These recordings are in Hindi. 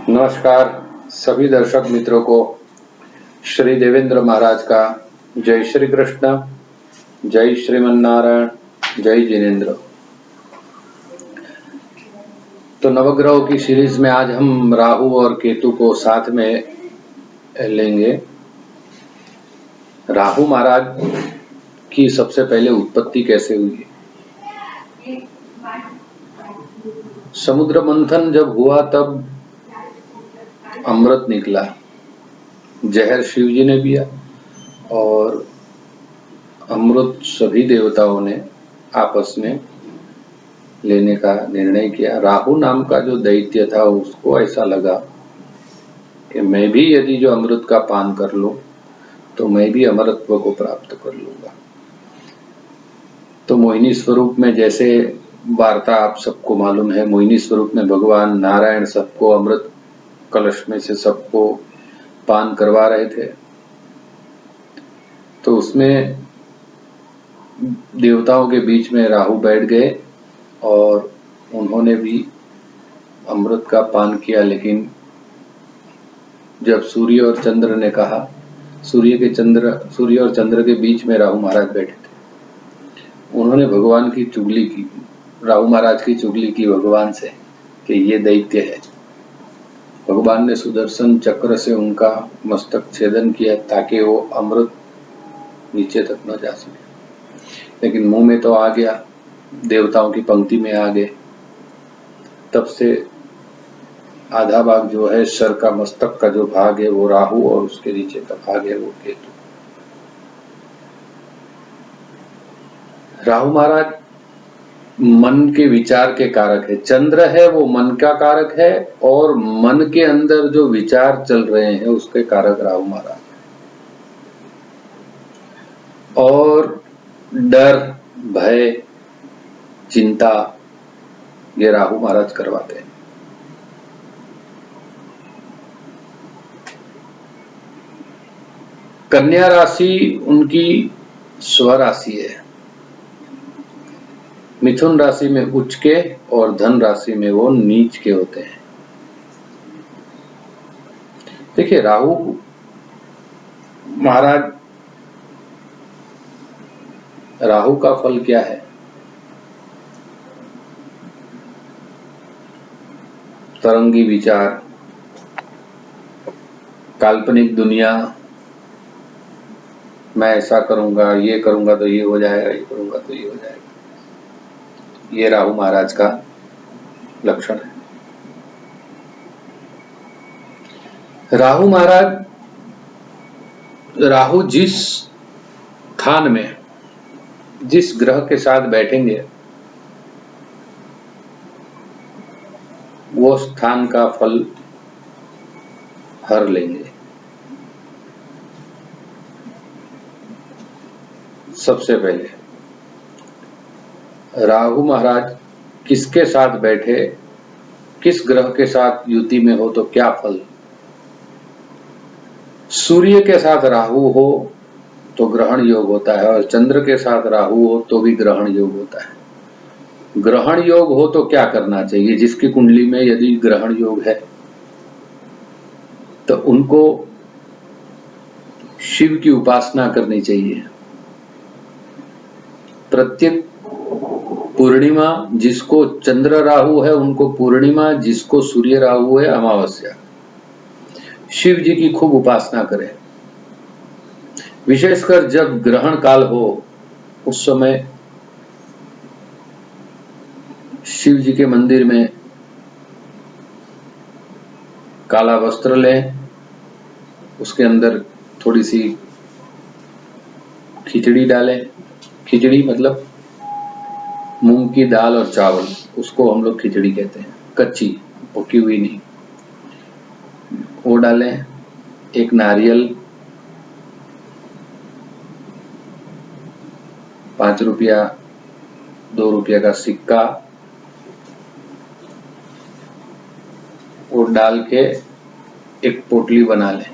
नमस्कार सभी दर्शक मित्रों को श्री देवेंद्र महाराज का जय श्री कृष्ण, जय श्रीमन्नारायण, जय जिनेन्द्र। तो नवग्रहों की सीरीज में आज हम राहु और केतु को साथ में लेंगे। राहु महाराज की सबसे पहले उत्पत्ति कैसे हुई? समुद्र मंथन जब हुआ तब अमृत निकला, जहर शिव जी ने पिया और अमृत सभी देवताओं ने आपस में लेने का निर्णय किया। राहु नाम का जो दैत्य था उसको ऐसा लगा कि मैं भी यदि जो अमृत का पान कर लूं तो मैं भी अमरत्व को प्राप्त कर लूंगा। तो मोहिनी स्वरूप में जैसे वार्ता आप सबको मालूम है, मोहिनी स्वरूप में भगवान नारायण सबको अमृत कलश में से सबको पान करवा रहे थे। तो उसमें देवताओं के बीच में राहु बैठ गए और उन्होंने भी अमृत का पान किया। लेकिन जब सूर्य और चंद्र ने कहा, सूर्य और चंद्र के बीच में राहु महाराज बैठे थे, उन्होंने भगवान की चुगली की, राहु महाराज की चुगली की भगवान से कि ये दैत्य है। भगवान ने सुदर्शन चक्र से उनका मस्तक छेदन किया ताकि वो अमृत नीचे तक न जा सके, लेकिन मुंह में तो आ गया, देवताओं की पंक्ति में आ गए। तब से आधा भाग जो है सर का, मस्तक का जो भाग है वो राहु और उसके नीचे का भाग है वो केतु। राहु महाराज मन के विचार के कारक है, चंद्र है वो मन का कारक है और मन के अंदर जो विचार चल रहे हैं उसके कारक राहु महाराज। और डर, भय, चिंता ये राहु महाराज करवाते हैं। कन्या राशि उनकी स्वराशि है, मिथुन राशि में उच्च के और धन राशि में वो नीच के होते हैं। देखिए राहु महाराज, राहु का फल क्या है? तरंगी विचार, काल्पनिक दुनिया, मैं ऐसा करूंगा, ये करूंगा तो ये हो जाएगा, ये करूंगा तो ये हो जाएगा, ये राहु महाराज का लक्षण है। राहु महाराज, राहु जिस स्थान में जिस ग्रह के साथ बैठेंगे वो स्थान का फल हर लेंगे। सबसे पहले राहु महाराज किसके साथ बैठे, किस ग्रह के साथ युति में हो तो क्या फल? सूर्य के साथ राहु हो तो ग्रहण योग होता है और चंद्र के साथ राहु हो तो भी ग्रहण योग होता है। ग्रहण योग हो तो क्या करना चाहिए? जिसकी कुंडली में यदि ग्रहण योग है तो उनको शिव की उपासना करनी चाहिए। प्रत्येक पूर्णिमा, जिसको चंद्र राहु है उनको पूर्णिमा, जिसको सूर्य राहु है अमावस्या, शिव जी की खूब उपासना करें। विशेषकर जब ग्रहण काल हो उस समय शिव जी के मंदिर में काला वस्त्र लें, उसके अंदर थोड़ी सी खिचड़ी डालें। खिचड़ी मतलब मूंग की दाल और चावल, उसको हम लोग खिचड़ी कहते हैं, कच्ची, पकी हुई नहीं, वो डालें। एक नारियल, 5 रुपया, 2 रुपया का सिक्का, वो डाल के एक पोटली बना लें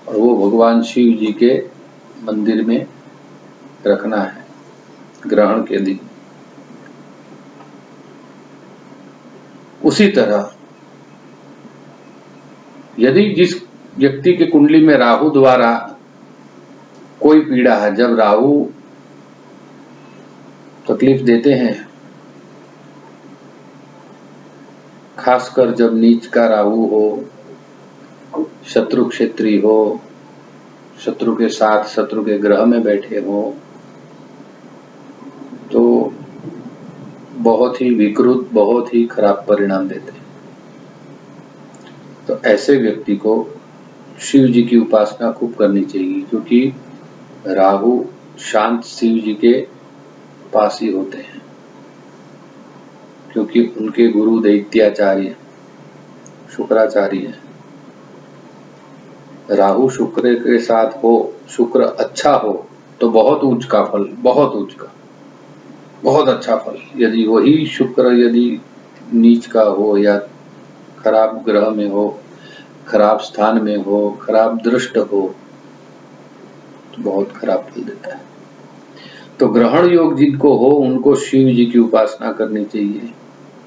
और वो भगवान शिव जी के मंदिर में रखना है ग्रहण के दिन। उसी तरह यदि जिस व्यक्ति की कुंडली में राहु द्वारा कोई पीड़ा है, जब राहु तकलीफ देते हैं, खासकर जब नीच का राहु हो, शत्रु क्षेत्री हो, शत्रु के साथ शत्रु के ग्रह में बैठे हो, तो बहुत ही विकृत, बहुत ही खराब परिणाम देते हैं। तो ऐसे व्यक्ति को शिव जी की उपासना खूब करनी चाहिए, क्योंकि राहु शांत शिव जी के पास ही होते हैं, क्योंकि उनके गुरु दैत्याचार्य शुक्राचार्य है। राहु शुक्र के साथ हो, शुक्र अच्छा हो तो बहुत उच्च का फल, बहुत उच्च का, बहुत अच्छा फल। यदि वही शुक्र यदि नीच का हो या खराब ग्रह में हो, खराब स्थान में हो, खराब दृष्ट हो, तो बहुत खराब फल देता है। तो ग्रहण योग जिनको हो उनको शिव जी की उपासना करनी चाहिए।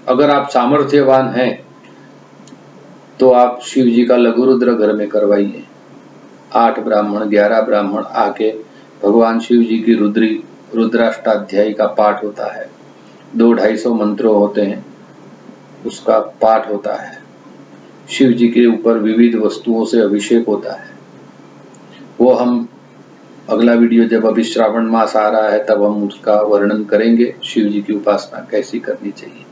अगर आप सामर्थ्यवान हैं तो आप शिव जी का लघु रुद्र घर में करवाइए। 8 ब्राह्मण 11 ब्राह्मण आके भगवान शिव जी की रुद्राष्टाध्यायी का पाठ होता है, 200-250 मंत्रों होते हैं, उसका पाठ होता है। शिव जी के ऊपर विविध वस्तुओं से अभिषेक होता है। वो हम अगला वीडियो जब अभी श्रावण मास आ रहा है तब हम उसका वर्णन करेंगे, शिव जी की उपासना कैसी करनी चाहिए।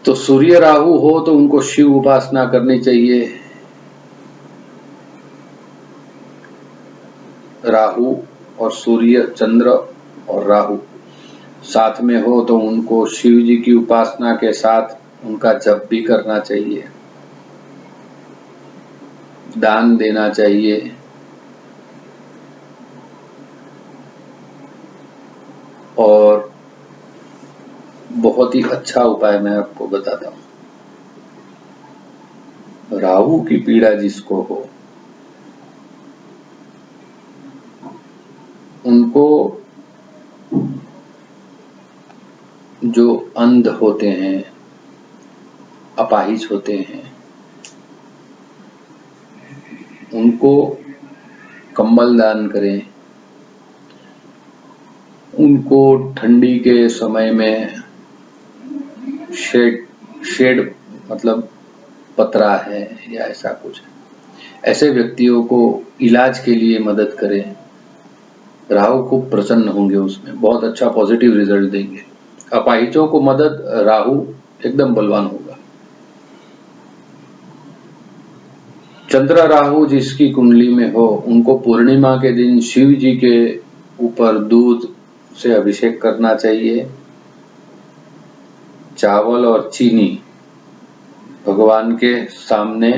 तो सूर्य राहु हो तो उनको शिव उपासना करनी चाहिए। राहु और सूर्य, चंद्र और राहु साथ में हो तो उनको शिव जी की उपासना के साथ उनका जप भी करना चाहिए, दान देना चाहिए। और बहुत ही अच्छा उपाय मैं आपको बताता हूं। राहु की पीड़ा जिसको हो उनको, जो अंध होते हैं, अपाहिज होते हैं, उनको कंबल दान करें। उनको ठंडी के समय में शेड मतलब पतरा है या ऐसा कुछ, ऐसे व्यक्तियों को इलाज के लिए मदद करें। राहु खूब प्रसन्न होंगे, उसमें बहुत अच्छा पॉजिटिव रिजल्ट देंगे। अपाहिजों को मदद, राहु एकदम बलवान होगा। चंद्र राहु जिसकी कुंडली में हो उनको पूर्णिमा के दिन शिव जी के ऊपर दूध से अभिषेक करना चाहिए। चावल और चीनी भगवान के सामने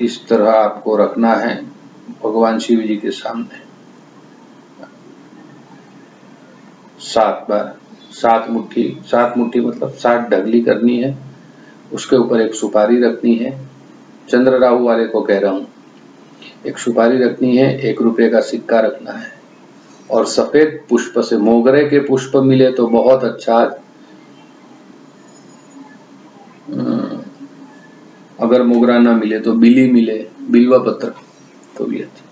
इस तरह आपको रखना है, भगवान शिव जी के सामने 7 बार, 7 मुट्ठी मतलब 7 ढगली करनी है। उसके ऊपर एक सुपारी रखनी है। चंद्र राहु वाले को कह रहा हूं, एक सुपारी रखनी है, 1 रुपए का सिक्का रखना है और सफेद पुष्प से, मोगरे के पुष्प मिले तो बहुत अच्छा, अगर मोगरा ना मिले तो बिली मिले, बिल्वा पत्र तो भी अच्छा,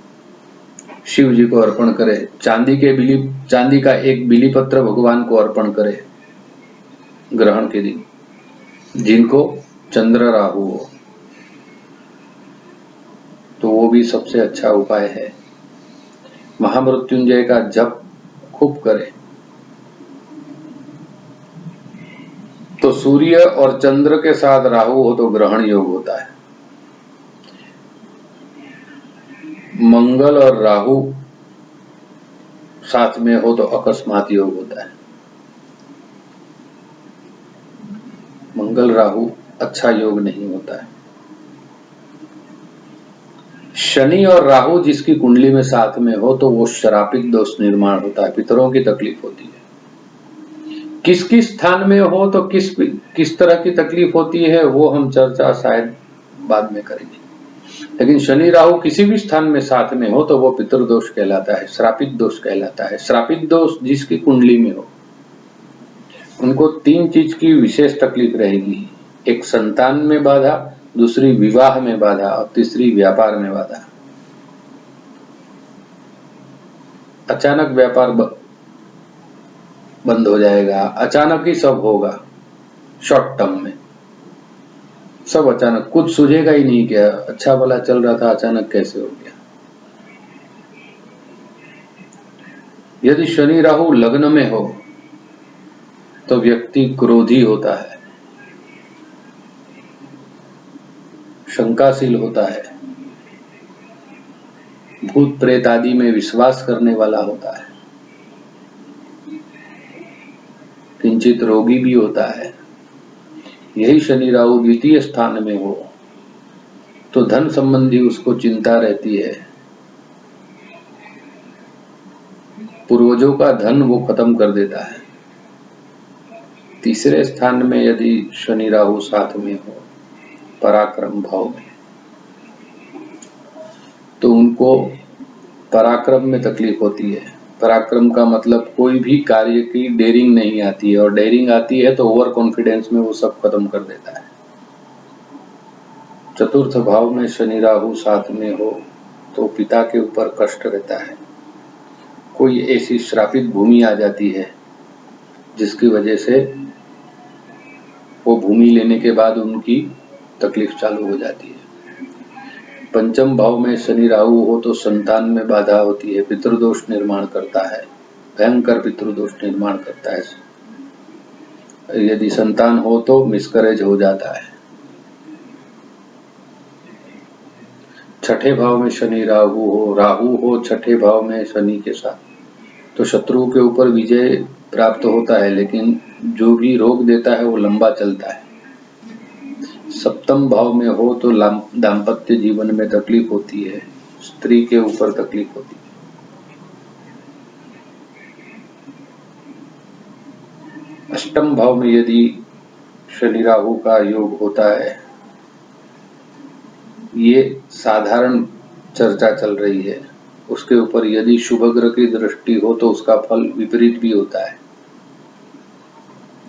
शिव जी को अर्पण करे। चांदी का एक बिली पत्र भगवान को अर्पण करे ग्रहण के दिन, जिनको चंद्र राहु हो, तो वो भी सबसे अच्छा उपाय है। महामृत्युंजय का जप खूब करें। तो सूर्य और चंद्र के साथ राहु हो तो ग्रहण योग होता है। मंगल और राहु साथ में हो तो अकस्मात योग होता है। मंगल राहु अच्छा योग नहीं होता है। शनि और राहु जिसकी कुंडली में साथ में हो तो वो श्रापित दोष निर्माण होता है, पितरों की तकलीफ होती है। किस किस स्थान में हो तो किस तरह की तकलीफ होती है वो हम चर्चा शायद बाद में करेंगे। लेकिन शनि राहु किसी भी स्थान में साथ में हो तो वो पितृदोष कहलाता है, श्रापित दोष कहलाता है। श्रापित दोष जिसकी कुंडली में हो उनको 3 चीज की विशेष तकलीफ रहेगी। एक संतान में बाधा, दूसरी विवाह में बाधा और तीसरी व्यापार में बाधा। अचानक व्यापार बंद हो जाएगा, अचानक ही सब होगा, शॉर्ट टर्म में सब अचानक, कुछ सूझेगा ही नहीं, क्या अच्छा भला चल रहा था अचानक कैसे हो गया। यदि शनि राहु लग्न में हो तो व्यक्ति क्रोधी होता है, शंकाशील होता है, भूत प्रेत आदि में विश्वास करने वाला होता है, किंचित रोगी भी होता है। यही शनि राहु द्वितीय स्थान में हो तो धन संबंधी उसको चिंता रहती है, पूर्वजों का धन वो खत्म कर देता है। तीसरे स्थान में यदि शनि राहु साथ में हो पराक्रम भाव में, तो उनको पराक्रम में तकलीफ होती है। पराक्रम का मतलब कोई भी कार्य की डेयरिंग नहीं आती है, और डेयरिंग आती है तो ओवर कॉन्फिडेंस में वो सब खत्म कर देता है। चतुर्थ भाव में शनि राहु साथ में हो तो पिता के ऊपर कष्ट रहता है, कोई ऐसी श्रापित भूमि आ जाती है जिसकी वजह से वो भूमि लेने के बाद उनकी तकलीफ चालू हो जाती है। पंचम भाव में शनि राहु हो तो संतान में बाधा होती है, पितृदोष निर्माण करता है, भयंकर पितृदोष निर्माण करता है। यदि संतान हो तो मिसकरेज हो जाता है। छठे भाव में शनि राहु हो छठे भाव में शनि के साथ तो शत्रु के ऊपर विजय प्राप्त होता है, लेकिन जो भी रोग देता है वो लंबा चलता है। सप्तम भाव में हो तो दाम्पत्य जीवन में तकलीफ होती है, स्त्री के ऊपर तकलीफ होती है। अष्टम भाव में यदि शनि राहु का योग होता है, ये साधारण चर्चा चल रही है, उसके ऊपर यदि शुभ ग्रह की दृष्टि हो तो उसका फल विपरीत भी होता है।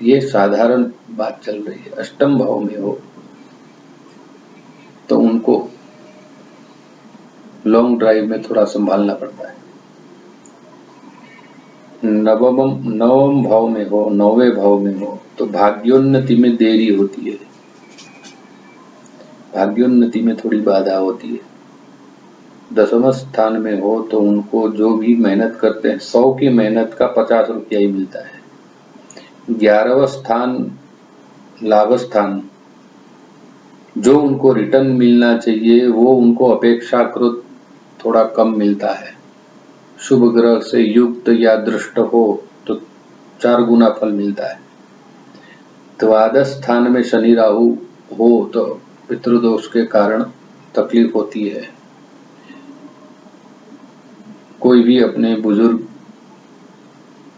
ये साधारण बात चल रही है। अष्टम भाव में हो तो उनको लॉन्ग ड्राइव में थोड़ा संभालना पड़ता है। नवम भाव में हो, नौवें भाव में हो तो भाग्योन्नति में देरी होती है, भाग्योन्नति में थोड़ी बाधा होती है। दसम स्थान में हो तो उनको जो भी मेहनत करते हैं 100 की मेहनत का 50 रुपया ही मिलता है। 11वां स्थान लाभ स्थान, जो उनको रिटर्न मिलना चाहिए वो उनको अपेक्षाकृत थोड़ा कम मिलता है। शुभ ग्रह से युक्त या दृष्ट हो तो 4 गुना फल मिलता है। द्वादश स्थान में शनि राहु हो तो पितृदोष के कारण तकलीफ होती है। कोई भी अपने बुजुर्ग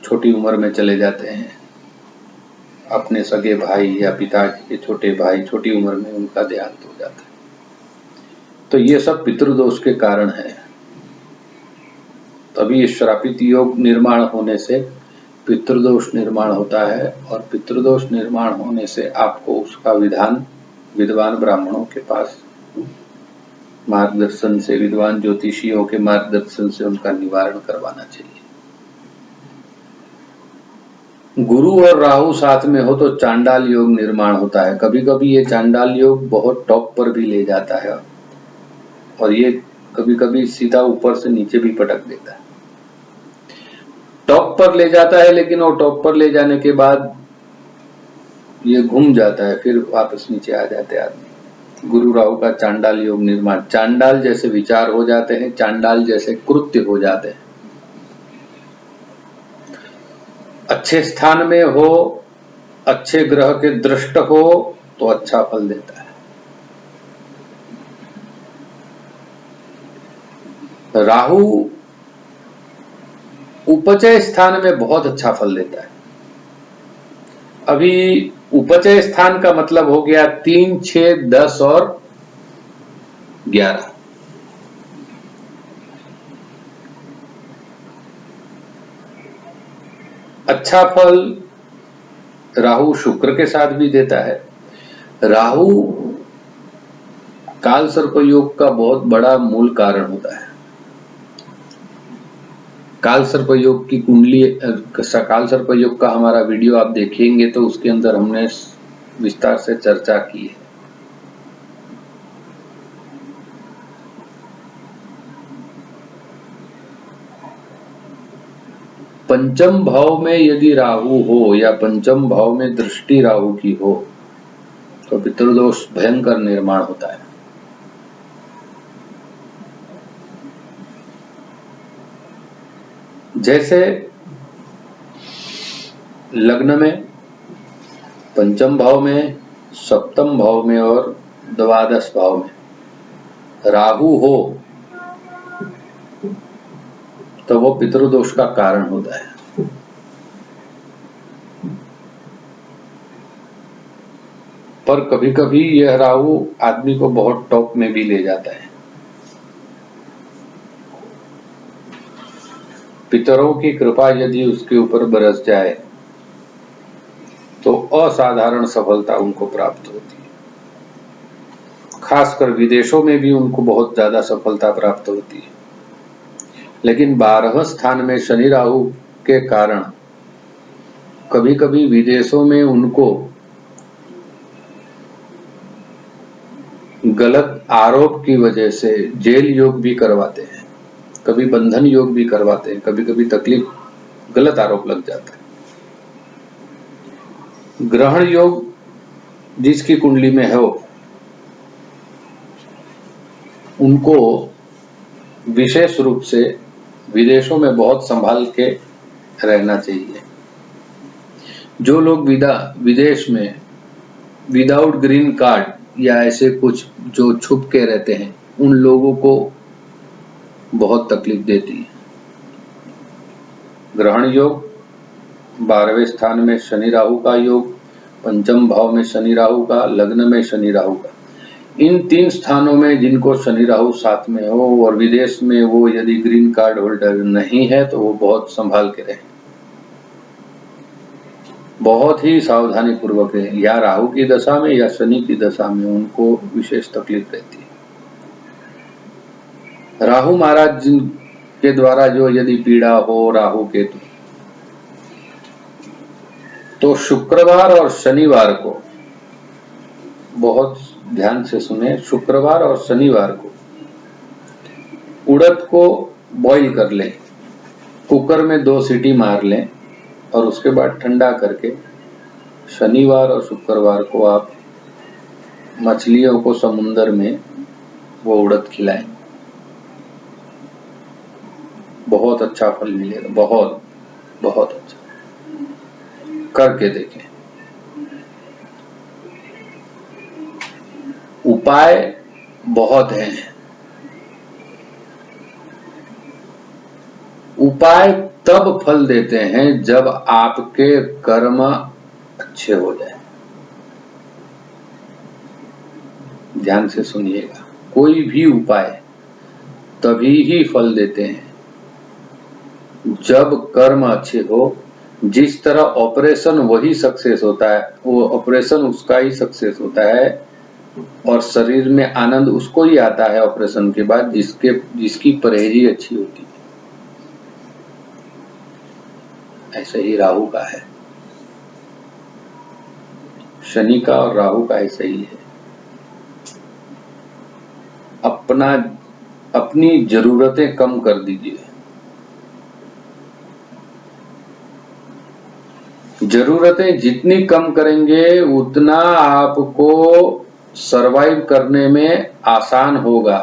छोटी उम्र में चले जाते हैं, अपने सगे भाई या पिता के छोटे भाई छोटी उम्र में उनका देहांत हो जाता है, तो ये सब पितृदोष के कारण है। तभी श्रापित योग निर्माण होने से पितृदोष निर्माण होता है, और पितृदोष निर्माण होने से आपको उसका विधान विद्वान ब्राह्मणों के पास मार्गदर्शन से, विद्वान ज्योतिषियों के मार्गदर्शन से उनका निवारण करवाना चाहिए। गुरु और राहु साथ में हो तो चांडाल योग निर्माण होता है। कभी कभी ये चांडाल योग बहुत टॉप पर भी ले जाता है, और ये कभी कभी सीधा ऊपर से नीचे भी पटक देता है। टॉप पर ले जाता है, लेकिन वो टॉप पर ले जाने के बाद ये घूम जाता है, फिर वापस नीचे आ जाते आदमी। गुरु राहु का चांडाल योग निर्माण, चांडाल जैसे विचार हो जाते हैं, चांडाल जैसे कृत्य हो जाते हैं। अच्छे स्थान में हो, अच्छे ग्रह के दृष्ट हो तो अच्छा फल देता है। राहु उपचय स्थान में बहुत अच्छा फल देता है। अभी उपचय स्थान का मतलब हो गया 3, 6, 10 और 11। अच्छा फल राहु शुक्र के साथ भी देता है, राहु काल सर्प योग का बहुत बड़ा मूल कारण होता है। काल सर्प योग की कुंडली, काल सर्प योग का हमारा वीडियो आप देखेंगे तो उसके अंदर हमने विस्तार से चर्चा की है। पंचम भाव में यदि राहु हो या पंचम भाव में दृष्टि राहु की हो तो पितृदोष भयंकर निर्माण होता है। जैसे लग्न में, पंचम भाव में, सप्तम भाव में और द्वादश भाव में राहु हो तो वो पितृदोष का कारण होता है। पर कभी कभी यह राहु आदमी को बहुत टॉप में भी ले जाता है। पितरों की कृपा यदि उसके ऊपर बरस जाए तो असाधारण सफलता उनको प्राप्त होती है। खासकर विदेशों में भी उनको बहुत ज्यादा सफलता प्राप्त होती है। लेकिन 12वें स्थान में शनि राहु के कारण कभी कभी विदेशों में उनको गलत आरोप की वजह से जेल योग भी करवाते हैं, कभी बंधन योग भी करवाते हैं, कभी कभी तकलीफ, गलत आरोप लग जाता है। ग्रहण योग जिसकी कुंडली में हो उनको विशेष रूप से विदेशों में बहुत संभाल के रहना चाहिए। जो लोग विदेश में विदाउट ग्रीन कार्ड या ऐसे कुछ जो छुप के रहते हैं उन लोगों को बहुत तकलीफ देती है। ग्रहण योग, 12वें स्थान में शनि राहु का योग, पंचम भाव में शनि राहु का, लग्न में शनि राहु का, इन 3 स्थानों में जिनको शनि राहु साथ में हो और विदेश में वो यदि ग्रीन कार्ड होल्डर नहीं है तो वो बहुत संभाल के रहें, बहुत ही सावधानी पूर्वक है। या राहु की दशा में या शनि की दशा में उनको विशेष तकलीफ रहती है। राहु महाराज जिनके द्वारा जो यदि पीड़ा हो राहु केतु, तो शुक्रवार और शनिवार को बहुत ध्यान से सुने, शुक्रवार और शनिवार को उड़द को बॉईल कर लें, कुकर में 2 सीटी मार लें और उसके बाद ठंडा करके शनिवार और शुक्रवार को आप मछलियों को समुद्र में वो उड़द खिलाएं। बहुत अच्छा फल मिलेगा, बहुत बहुत अच्छा, करके देखें। उपाय बहुत हैं। उपाय तब फल देते हैं जब आपके कर्म अच्छे हो जाए। ध्यान से सुनिएगा, कोई भी उपाय तभी ही फल देते हैं जब कर्म अच्छे हो। जिस तरह ऑपरेशन वही सक्सेस होता है, वो ऑपरेशन उसका ही सक्सेस होता है और शरीर में आनंद उसको ही आता है ऑपरेशन के बाद जिसकी परहेजी अच्छी होती है। ऐसे ही राहु का है, शनि का और राहु का ऐसे ही है। अपनी जरूरतें कम कर दीजिए। जरूरतें जितनी कम करेंगे उतना आपको सरवाइव करने में आसान होगा।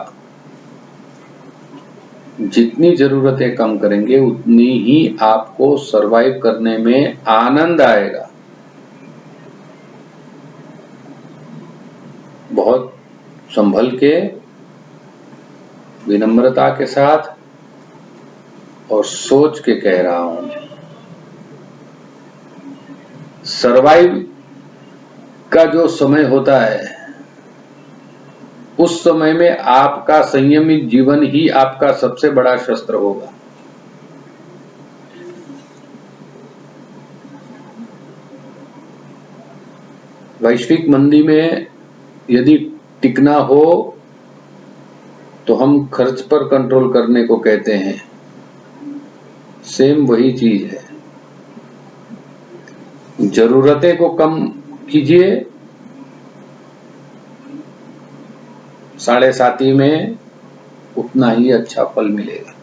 जितनी जरूरतें कम करेंगे उतनी ही आपको सरवाइव करने में आनंद आएगा। बहुत संभल के, विनम्रता के साथ और सोच के कह रहा हूं। सरवाइव का जो समय होता है उस समय में आपका संयमित जीवन ही आपका सबसे बड़ा शस्त्र होगा। वैश्विक मंदी में यदि टिकना हो तो हम खर्च पर कंट्रोल करने को कहते हैं, सेम वही चीज है। जरूरतें को कम कीजिए, 7.5 में उतना ही अच्छा फल मिलेगा।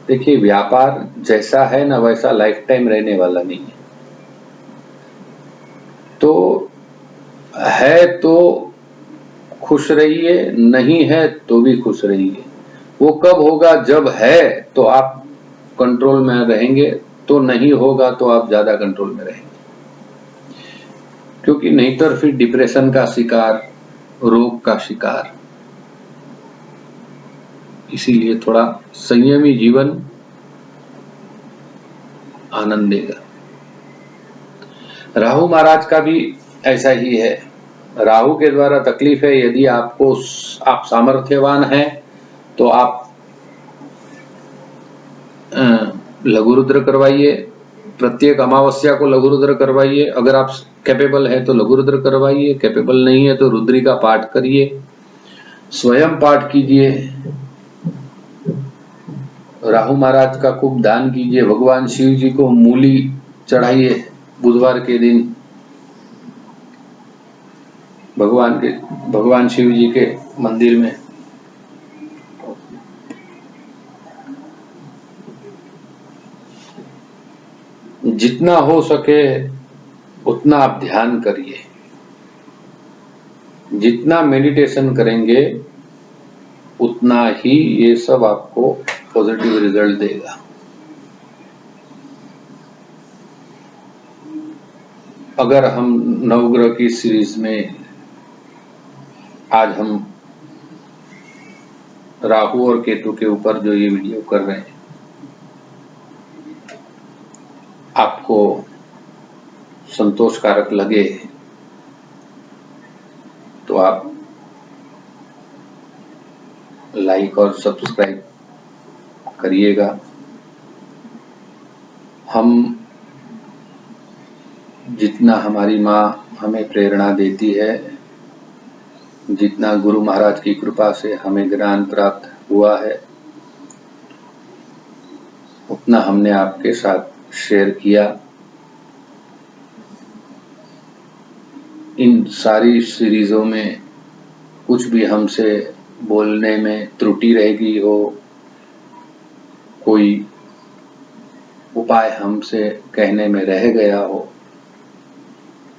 देखिए, व्यापार जैसा है ना वैसा लाइफ टाइम रहने वाला नहीं है। तो है तो खुश रहिए, नहीं है तो भी खुश रहिए। वो कब होगा? जब है तो आप कंट्रोल में रहेंगे, तो नहीं होगा तो आप ज्यादा कंट्रोल में रहेंगे। क्योंकि नहीं तो फिर डिप्रेशन का शिकार, रोग का शिकार। इसीलिए थोड़ा संयमी जीवन आनंद देगा। राहु महाराज का भी ऐसा ही है। राहु के द्वारा तकलीफ है, यदि आप सामर्थ्यवान हैं तो आप लघु रुद्र करवाइए, प्रत्येक अमावस्या को लघु रुद्र करवाइए। अगर आप कैपेबल है तो लघु रुद्र करवाइए, कैपेबल नहीं है तो रुद्री का पाठ करिए, स्वयं पाठ कीजिए, राहु महाराज का खूब दान कीजिए, भगवान शिव जी को मूली चढ़ाइए बुधवार के दिन, भगवान शिव जी के मंदिर में। जितना हो सके उतना आप ध्यान करिए, जितना मेडिटेशन करेंगे उतना ही ये सब आपको पॉजिटिव रिजल्ट देगा। अगर हम नवग्रह की सीरीज में आज हम राहु और केतु के ऊपर जो ये वीडियो कर रहे हैं, आपको संतोषकारक लगे तो आप लाइक और सब्सक्राइब करिएगा। हम जितना हमारी माँ हमें प्रेरणा देती है, जितना गुरु महाराज की कृपा से हमें ज्ञान प्राप्त हुआ है, उतना हमने आपके साथ शेयर किया। इन सारी सीरीजों में कुछ भी हमसे बोलने में त्रुटि रह गई हो, कोई उपाय हमसे कहने में रह गया हो,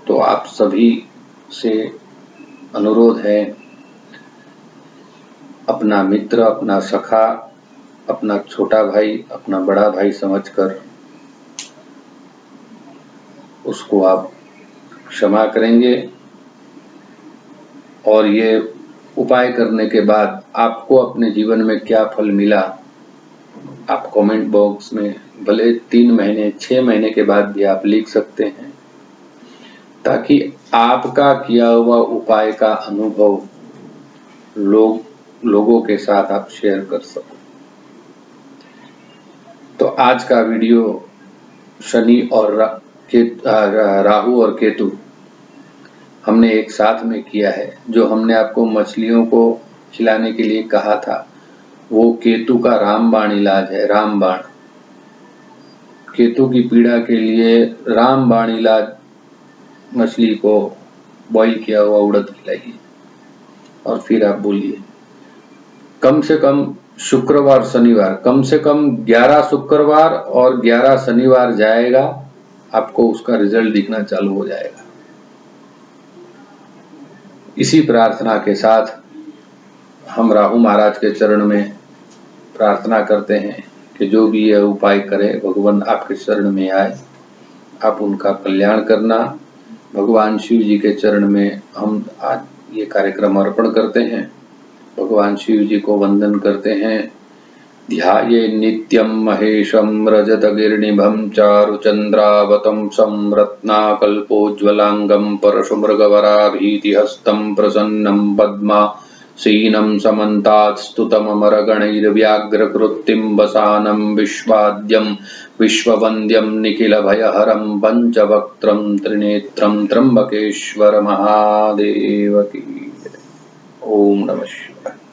तो आप सभी से अनुरोध है, अपना मित्र, अपना सखा, अपना छोटा भाई, अपना बड़ा भाई समझकर उसको आप क्षमा करेंगे। और ये उपाय करने के बाद आपको अपने जीवन में क्या फल मिला, आप कमेंट बॉक्स में भले 3 महीने 6 महीने के बाद भी आप लिख सकते हैं, ताकि आपका किया हुआ उपाय का अनुभव लोगों के साथ आप शेयर कर सको। तो आज का वीडियो शनि और राहु और केतु हमने एक साथ में किया है। जो हमने आपको मछलियों को खिलाने के लिए कहा था, वो केतु का रामबाण इलाज है। रामबाण, केतु की पीड़ा के लिए रामबाण इलाज, मछली को बॉईल किया हुआ उड़द खिलाइए और फिर आप बोलिए। कम से कम शुक्रवार शनिवार, कम से कम 11 शुक्रवार और 11 शनिवार जाएगा, आपको उसका रिजल्ट दिखना चालू हो जाएगा। इसी प्रार्थना के साथ हम राहु महाराज के चरण में प्रार्थना करते हैं कि जो भी यह उपाय करे, भगवान आपके चरण में आए, आप उनका कल्याण करना। भगवान शिव जी के चरण में हम आज ये कार्यक्रम अर्पण करते हैं, भगवान शिव जी को वंदन करते हैं। ध्याये नित्यं महेशं रजतगिरिनिभं चारुचन्द्रावतंसं रत्नाकल्पोज्ज्वलांगं परशुमृगवराभीतिहस्तं प्रसन्नं पद्मा सीनं समन्तात् स्तुतममरगणैर्व्याघ्रकृत्तिं वसानं विश्वाद्यं विश्ववन्द्यं निखिलभयहरं पञ्चवक्त्रं त्रिनेत्रं त्र्यम्बकेश्वर महादेव की। ओम नमः शिवाय।